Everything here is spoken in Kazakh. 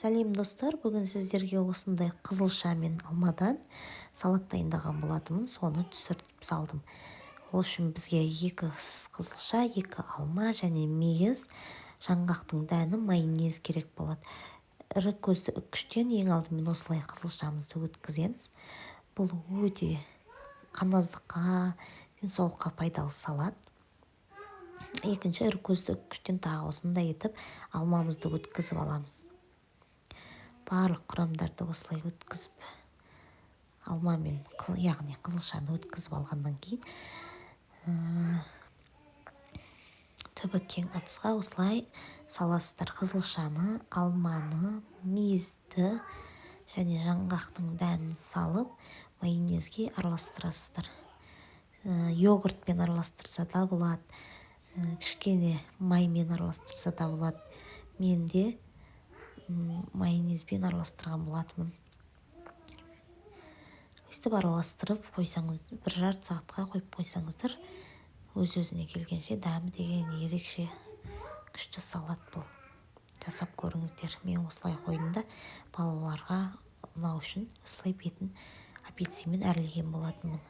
Сәлем достар, бүгін сіздерге осындай қызылша мен алмадан салат дайындаған болатынмын, соны түсіріп салдым. Ол үшін бізге 2 қызылша, 2 алма және мейіз, жаңғақтың дәні, майонез керек болады. Ірі көзді үккіштен ең алдымен осылай қызылшамызды өткіземіз. Бұл өте қаназыққа, денсаулыққа пайдалы салат. Екінші, ірі көзді үккіштен тағы осындай етіп алмамызды өткізіп аламыз. Барлық құрамдарды осылай өткізіп, алма мен яғни қызылшаны өткізіп алғаннан кейін түбі кең ыдысқа осылай саласыздар. Қызылшаны, алманы, мейізді және жаңғақтың дәнін салып, майонезге араластырасыздар. Йогуртпен араластырса да болады, кішкене маймен араластырса да болады. Мен де майонезбен араластырған болатынмын. Өстіп араластырып қойсаңыз, 1,5 сағатқа қойып қойсаңыздар, өз-өзіне келгенше дәмі деген ерекше күшті салат бұл. Жасап көріңіздер. Мен осылай қойдым да, балаларға ұнау үшін осылай бетін апельсинмен әрлеген болатынмын.